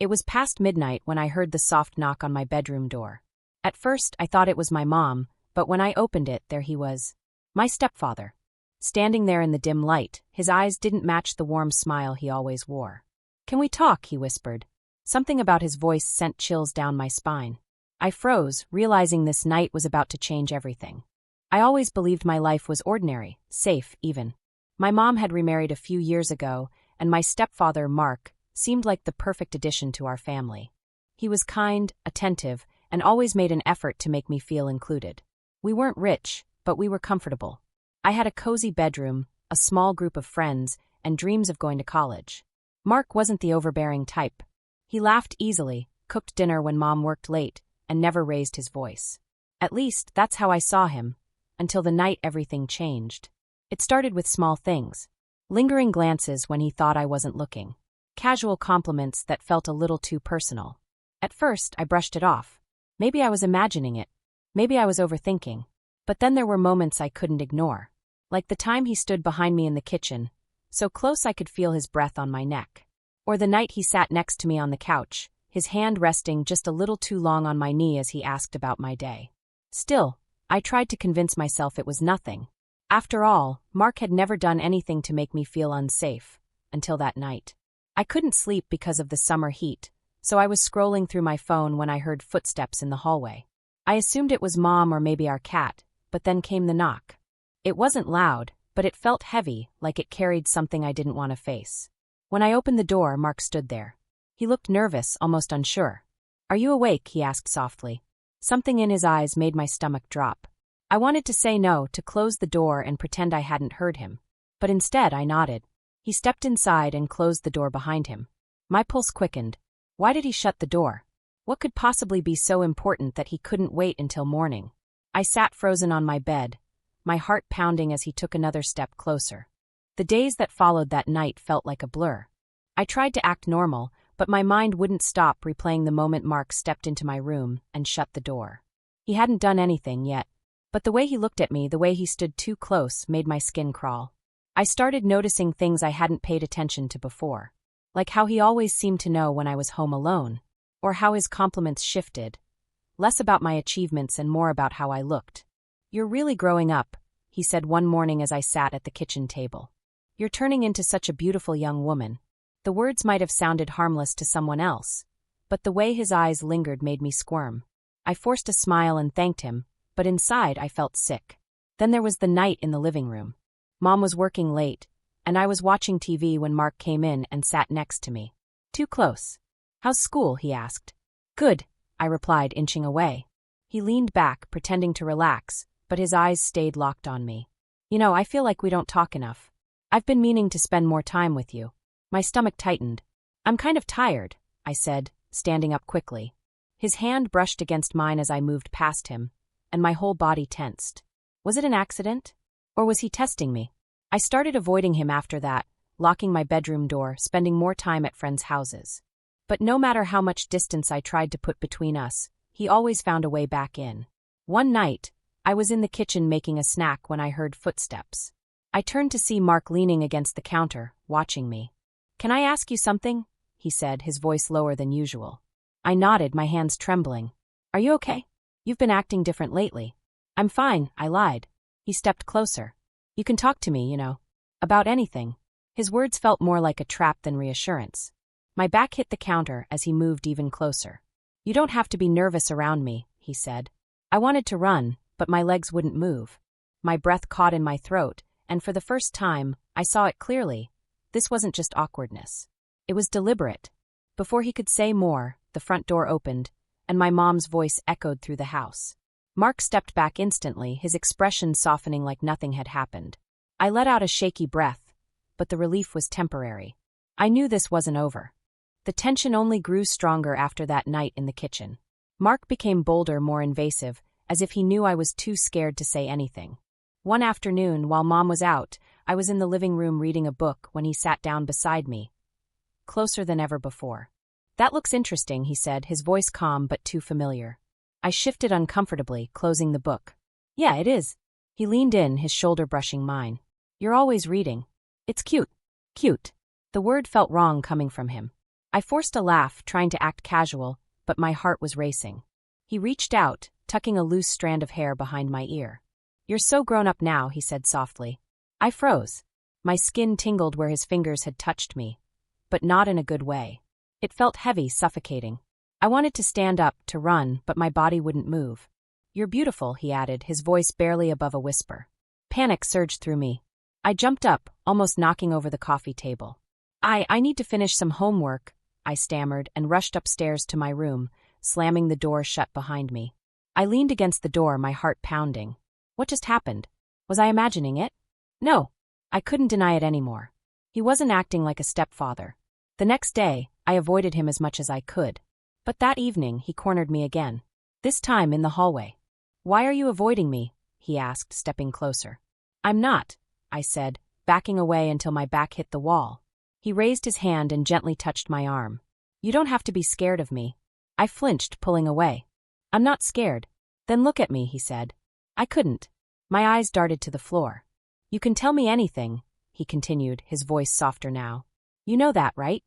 It was past midnight when I heard the soft knock on my bedroom door. At first, I thought it was my mom, but when I opened it, there he was. My stepfather. Standing there in the dim light, his eyes didn't match the warm smile he always wore. "Can we talk?" he whispered. Something about his voice sent chills down my spine. I froze, realizing this night was about to change everything. I always believed my life was ordinary, safe even. My mom had remarried a few years ago, and my stepfather, Mark, seemed like the perfect addition to our family. He was kind, attentive, and always made an effort to make me feel included. We weren't rich, but we were comfortable. I had a cozy bedroom, a small group of friends, and dreams of going to college. Mark wasn't the overbearing type. He laughed easily, cooked dinner when mom worked late, and never raised his voice. At least, that's how I saw him, until the night everything changed. It started with small things. Lingering glances when he thought I wasn't looking. Casual compliments that felt a little too personal. At first, I brushed it off. Maybe I was imagining it. Maybe I was overthinking. But then there were moments I couldn't ignore. Like the time he stood behind me in the kitchen, so close I could feel his breath on my neck. Or the night he sat next to me on the couch, his hand resting just a little too long on my knee as he asked about my day. Still, I tried to convince myself it was nothing. After all, Mark had never done anything to make me feel unsafe, until that night. I couldn't sleep because of the summer heat, so I was scrolling through my phone when I heard footsteps in the hallway. I assumed it was mom or maybe our cat, but then came the knock. It wasn't loud, but it felt heavy, like it carried something I didn't want to face. When I opened the door, Mark stood there. He looked nervous, almost unsure. "Are you awake?" he asked softly. Something in his eyes made my stomach drop. I wanted to say no, to close the door and pretend I hadn't heard him. But instead, I nodded. He stepped inside and closed the door behind him. My pulse quickened. Why did he shut the door? What could possibly be so important that he couldn't wait until morning? I sat frozen on my bed, my heart pounding as he took another step closer. The days that followed that night felt like a blur. I tried to act normal, but my mind wouldn't stop replaying the moment Mark stepped into my room and shut the door. He hadn't done anything yet, but the way he looked at me, the way he stood too close, made my skin crawl. I started noticing things I hadn't paid attention to before, like how he always seemed to know when I was home alone, or how his compliments shifted, less about my achievements and more about how I looked. "You're really growing up," he said one morning as I sat at the kitchen table. "You're turning into such a beautiful young woman." The words might have sounded harmless to someone else, but the way his eyes lingered made me squirm. I forced a smile and thanked him, but inside I felt sick. Then there was the night in the living room. Mom was working late, and I was watching TV when Mark came in and sat next to me. Too close. "How's school?" he asked. "Good," I replied, inching away. He leaned back, pretending to relax, but his eyes stayed locked on me. I feel like we don't talk enough. I've been meaning to spend more time with you." My stomach tightened. "I'm kind of tired," I said, standing up quickly. His hand brushed against mine as I moved past him, and my whole body tensed. Was it an accident? Or was he testing me? I started avoiding him after that, locking my bedroom door, spending more time at friends' houses. But no matter how much distance I tried to put between us, he always found a way back in. One night, I was in the kitchen making a snack when I heard footsteps. I turned to see Mark leaning against the counter, watching me. "Can I ask you something?" he said, his voice lower than usual. I nodded, my hands trembling. "Are you okay? You've been acting different lately." "I'm fine," I lied. He stepped closer. "You can talk to me, about anything." His words felt more like a trap than reassurance. My back hit the counter as he moved even closer. "You don't have to be nervous around me," he said. I wanted to run, but my legs wouldn't move. My breath caught in my throat, and for the first time, I saw it clearly. This wasn't just awkwardness. It was deliberate. Before he could say more, the front door opened, and my mom's voice echoed through the house. Mark stepped back instantly, his expression softening like nothing had happened. I let out a shaky breath, but the relief was temporary. I knew this wasn't over. The tension only grew stronger after that night in the kitchen. Mark became bolder, more invasive, as if he knew I was too scared to say anything. One afternoon, while Mom was out, I was in the living room reading a book when he sat down beside me, closer than ever before. "That looks interesting," he said, his voice calm but too familiar. I shifted uncomfortably, closing the book. "Yeah, it is." He leaned in, his shoulder brushing mine. "You're always reading." "It's cute." Cute. The word felt wrong coming from him. I forced a laugh, trying to act casual, but my heart was racing. He reached out, tucking a loose strand of hair behind my ear. "You're so grown up now," he said softly. I froze. My skin tingled where his fingers had touched me, but not in a good way. It felt heavy, suffocating. I wanted to stand up, to run, but my body wouldn't move. "You're beautiful," he added, his voice barely above a whisper. Panic surged through me. I jumped up, almost knocking over the coffee table. I need to finish some homework," I stammered and rushed upstairs to my room, slamming the door shut behind me. I leaned against the door, my heart pounding. What just happened? Was I imagining it? No. I couldn't deny it anymore. He wasn't acting like a stepfather. The next day, I avoided him as much as I could. But that evening, he cornered me again. This time in the hallway. "Why are you avoiding me?" he asked, stepping closer. "I'm not," I said, backing away until my back hit the wall. He raised his hand and gently touched my arm. "You don't have to be scared of me." I flinched, pulling away. "I'm not scared." "Then look at me," he said. I couldn't. My eyes darted to the floor. "You can tell me anything," he continued, his voice softer now. "You know that, right?"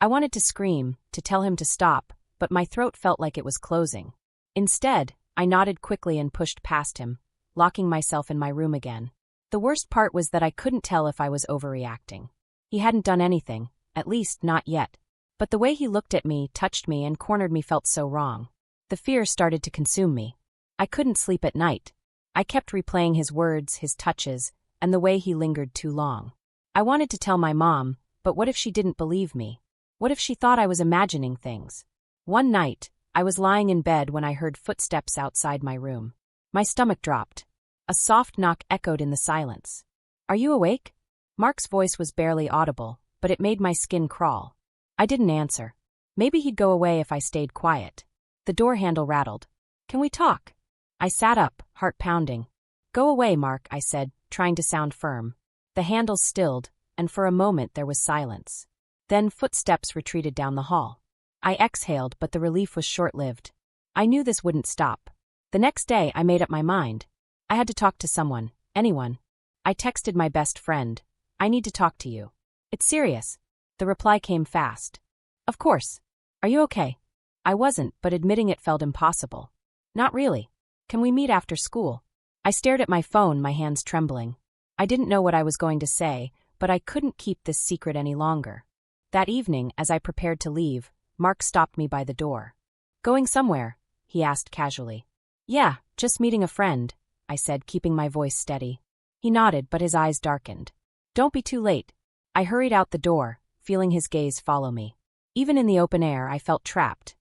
I wanted to scream, to tell him to stop, but my throat felt like it was closing. Instead, I nodded quickly and pushed past him, locking myself in my room again. The worst part was that I couldn't tell if I was overreacting. He hadn't done anything, at least not yet. But the way he looked at me, touched me, and cornered me felt so wrong. The fear started to consume me. I couldn't sleep at night. I kept replaying his words, his touches, and the way he lingered too long. I wanted to tell my mom, but what if she didn't believe me? What if she thought I was imagining things? One night, I was lying in bed when I heard footsteps outside my room. My stomach dropped. A soft knock echoed in the silence. "Are you awake?" Mark's voice was barely audible, but it made my skin crawl. I didn't answer. Maybe he'd go away if I stayed quiet. The door handle rattled. "Can we talk?" I sat up, heart pounding. "Go away, Mark," I said, trying to sound firm. The handle stilled, and for a moment there was silence. Then footsteps retreated down the hall. I exhaled, but the relief was short-lived. I knew this wouldn't stop. The next day, I made up my mind. I had to talk to someone, anyone. I texted my best friend. "I need to talk to you." "It's serious." The reply came fast. "Of course. Are you okay?" I wasn't, but admitting it felt impossible. "Not really. Can we meet after school?" I stared at my phone, my hands trembling. I didn't know what I was going to say, but I couldn't keep this secret any longer. That evening, as I prepared to leave, Mark stopped me by the door. "Going somewhere?" he asked casually. "Yeah, just meeting a friend," I said, keeping my voice steady. He nodded, but his eyes darkened. "Don't be too late." I hurried out the door, feeling his gaze follow me. Even in the open air, I felt trapped.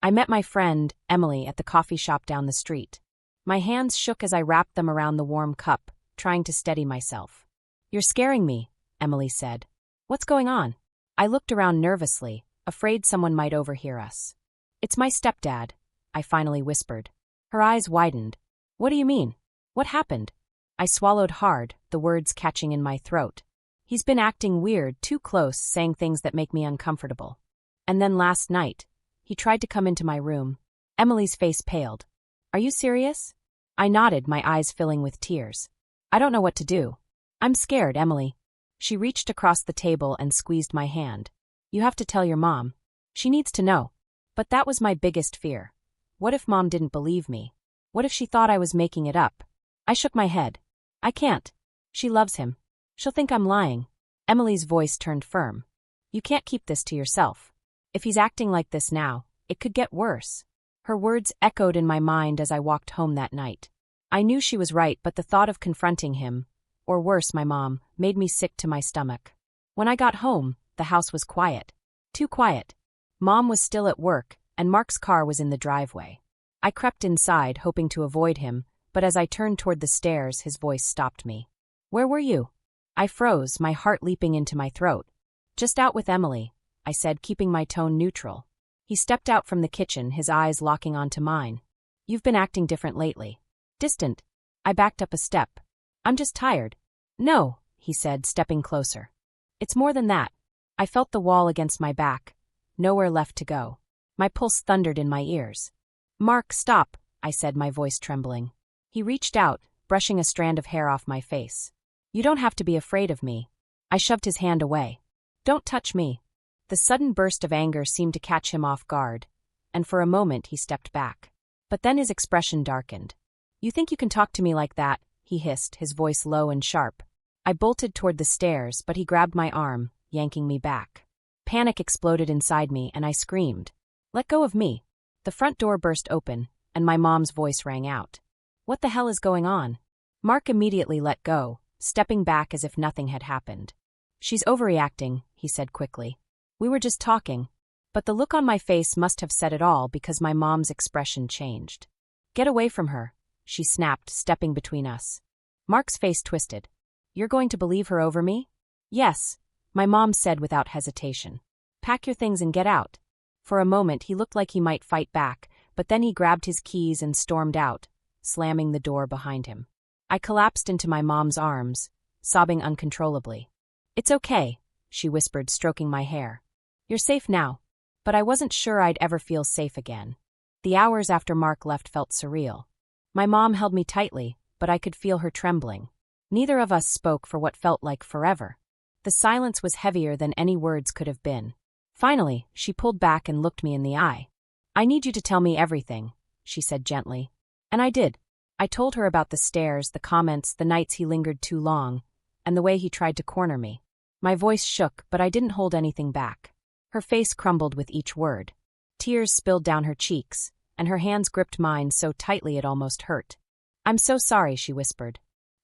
I met my friend, Emily, at the coffee shop down the street. My hands shook as I wrapped them around the warm cup, trying to steady myself. "You're scaring me," Emily said. "What's going on?" I looked around nervously, afraid someone might overhear us. "It's my stepdad," I finally whispered. Her eyes widened. "What do you mean? What happened?" I swallowed hard, the words catching in my throat. "He's been acting weird, too close, saying things that make me uncomfortable. And then last night, he tried to come into my room." Emily's face paled. "Are you serious?" I nodded, my eyes filling with tears. "I don't know what to do. I'm scared, Emily." She reached across the table and squeezed my hand. "You have to tell your mom. She needs to know." But that was my biggest fear. What if Mom didn't believe me? What if she thought I was making it up? I shook my head. "I can't. She loves him. She'll think I'm lying." Emily's voice turned firm. "You can't keep this to yourself. If he's acting like this now, it could get worse." Her words echoed in my mind as I walked home that night. I knew she was right, but the thought of confronting him, or worse, my mom, made me sick to my stomach. When I got home, the house was quiet. Too quiet. Mom was still at work, and Mark's car was in the driveway. I crept inside, hoping to avoid him, but as I turned toward the stairs, his voice stopped me. "Where were you?" I froze, my heart leaping into my throat. "Just out with Emily," I said, keeping my tone neutral. He stepped out from the kitchen, his eyes locking onto mine. "You've been acting different lately." "Distant." I backed up a step. "I'm just tired." "No," he said, stepping closer. "It's more than that." I felt the wall against my back. Nowhere left to go. My pulse thundered in my ears. "Mark, stop," I said, my voice trembling. He reached out, brushing a strand of hair off my face. "You don't have to be afraid of me." I shoved his hand away. "Don't touch me." The sudden burst of anger seemed to catch him off guard, and for a moment he stepped back. But then his expression darkened. "You think you can talk to me like that?" he hissed, his voice low and sharp. I bolted toward the stairs, but he grabbed my arm, yanking me back. Panic exploded inside me, and I screamed. "Let go of me!" The front door burst open, and my mom's voice rang out. "What the hell is going on?" Mark immediately let go, stepping back as if nothing had happened. "She's overreacting," he said quickly. "We were just talking." But the look on my face must have said it all because my mom's expression changed. "Get away from her," she snapped, stepping between us. Mark's face twisted. "You're going to believe her over me?" "Yes," my mom said without hesitation. "Pack your things and get out." For a moment he looked like he might fight back, but then he grabbed his keys and stormed out, slamming the door behind him. I collapsed into my mom's arms, sobbing uncontrollably. "It's okay," she whispered, stroking my hair. "You're safe now." But I wasn't sure I'd ever feel safe again. The hours after Mark left felt surreal. My mom held me tightly, but I could feel her trembling. Neither of us spoke for what felt like forever. The silence was heavier than any words could have been. Finally, she pulled back and looked me in the eye. "I need you to tell me everything," she said gently. And I did. I told her about the stairs, the comments, the nights he lingered too long, and the way he tried to corner me. My voice shook, but I didn't hold anything back. Her face crumbled with each word. Tears spilled down her cheeks, and her hands gripped mine so tightly it almost hurt. "I'm so sorry," she whispered.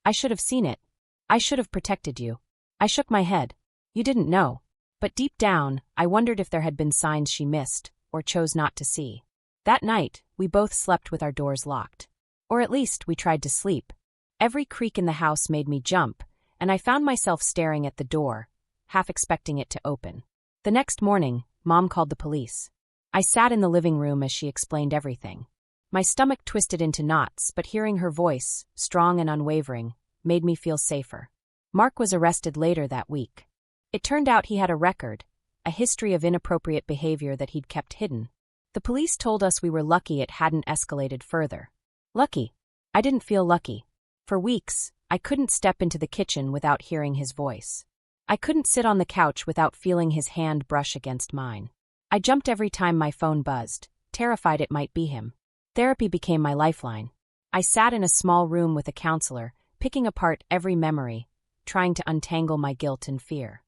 "I should have seen it. I should have protected you." I shook my head. "You didn't know." But deep down, I wondered if there had been signs she missed, or chose not to see. That night, we both slept with our doors locked. Or at least, we tried to sleep. Every creak in the house made me jump, and I found myself staring at the door, half expecting it to open. The next morning, Mom called the police. I sat in the living room as she explained everything. My stomach twisted into knots, but hearing her voice, strong and unwavering, made me feel safer. Mark was arrested later that week. It turned out he had a record, a history of inappropriate behavior that he'd kept hidden. The police told us we were lucky it hadn't escalated further. Lucky. I didn't feel lucky. For weeks, I couldn't step into the kitchen without hearing his voice. I couldn't sit on the couch without feeling his hand brush against mine. I jumped every time my phone buzzed, terrified it might be him. Therapy became my lifeline. I sat in a small room with a counselor, picking apart every memory, trying to untangle my guilt and fear.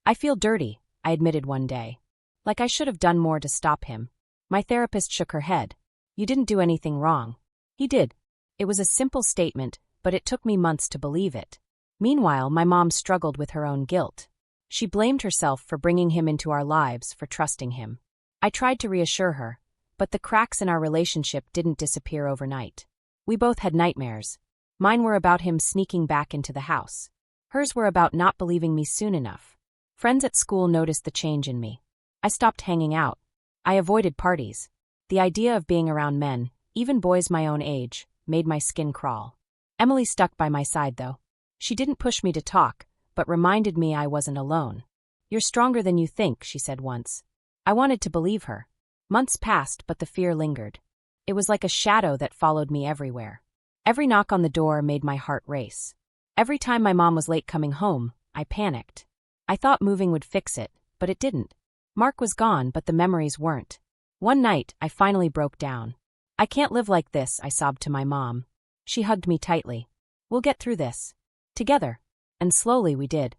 "I feel dirty," I admitted one day. "Like I should have done more to stop him." My therapist shook her head. "You didn't do anything wrong." "He did." It was a simple statement, but it took me months to believe it. Meanwhile, my mom struggled with her own guilt. She blamed herself for bringing him into our lives, for trusting him. I tried to reassure her, but the cracks in our relationship didn't disappear overnight. We both had nightmares. Mine were about him sneaking back into the house. Hers were about not believing me soon enough. Friends at school noticed the change in me. I stopped hanging out. I avoided parties. The idea of being around men, even boys my own age, made my skin crawl. Emily stuck by my side, though. She didn't push me to talk, but reminded me I wasn't alone. "You're stronger than you think," she said once. I wanted to believe her. Months passed, but the fear lingered. It was like a shadow that followed me everywhere. Every knock on the door made my heart race. Every time my mom was late coming home, I panicked. I thought moving would fix it, but it didn't. Mark was gone, but the memories weren't. One night, I finally broke down. "I can't live like this," I sobbed to my mom. She hugged me tightly. "We'll get through this. Together." And slowly we did.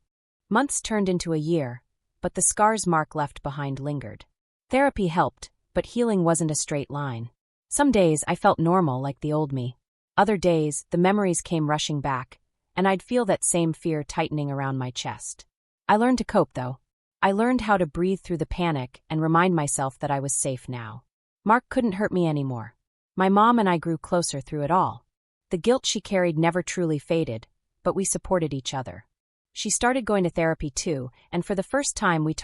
Months turned into a year, but the scars Mark left behind lingered. Therapy helped, but healing wasn't a straight line. Some days I felt normal like the old me. Other days, the memories came rushing back, and I'd feel that same fear tightening around my chest. I learned to cope, though. I learned how to breathe through the panic and remind myself that I was safe now. Mark couldn't hurt me anymore. My mom and I grew closer through it all. The guilt she carried never truly faded, but we supported each other. She started going to therapy too, and for the first time we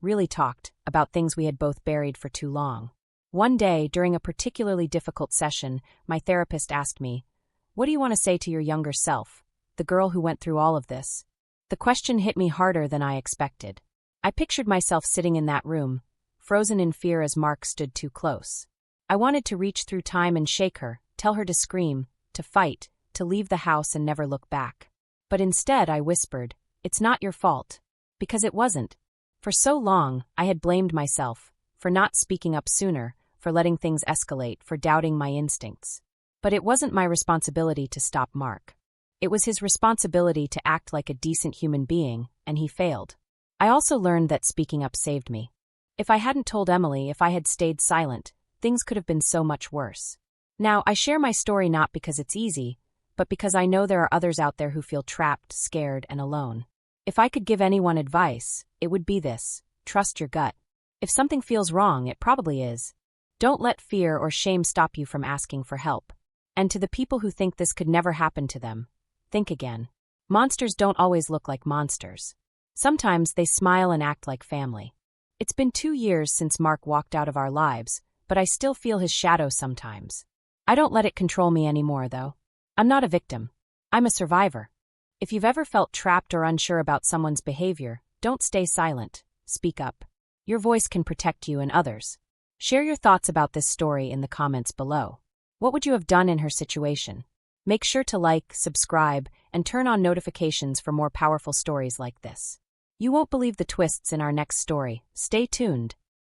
really talked, about things we had both buried for too long. One day, during a particularly difficult session, my therapist asked me, "What do you want to say to your younger self, the girl who went through all of this?" The question hit me harder than I expected. I pictured myself sitting in that room, frozen in fear as Mark stood too close. I wanted to reach through time and shake her, tell her to scream, to fight, to leave the house and never look back. But instead I whispered, "It's not your fault." Because it wasn't. For so long, I had blamed myself for not speaking up sooner, for letting things escalate, for doubting my instincts. But it wasn't my responsibility to stop Mark. It was his responsibility to act like a decent human being, and he failed. I also learned that speaking up saved me. If I hadn't told Emily, if I had stayed silent, things could have been so much worse. Now, I share my story not because it's easy, but because I know there are others out there who feel trapped, scared, and alone. If I could give anyone advice, it would be this: trust your gut. If something feels wrong, it probably is. Don't let fear or shame stop you from asking for help. And to the people who think this could never happen to them, think again. Monsters don't always look like monsters. Sometimes they smile and act like family. It's been 2 years since Mark walked out of our lives, but I still feel his shadow sometimes. I don't let it control me anymore, though. I'm not a victim. I'm a survivor. If you've ever felt trapped or unsure about someone's behavior, don't stay silent. Speak up. Your voice can protect you and others. Share your thoughts about this story in the comments below. What would you have done in her situation? Make sure to like, subscribe, and turn on notifications for more powerful stories like this. You won't believe the twists in our next story. Stay tuned.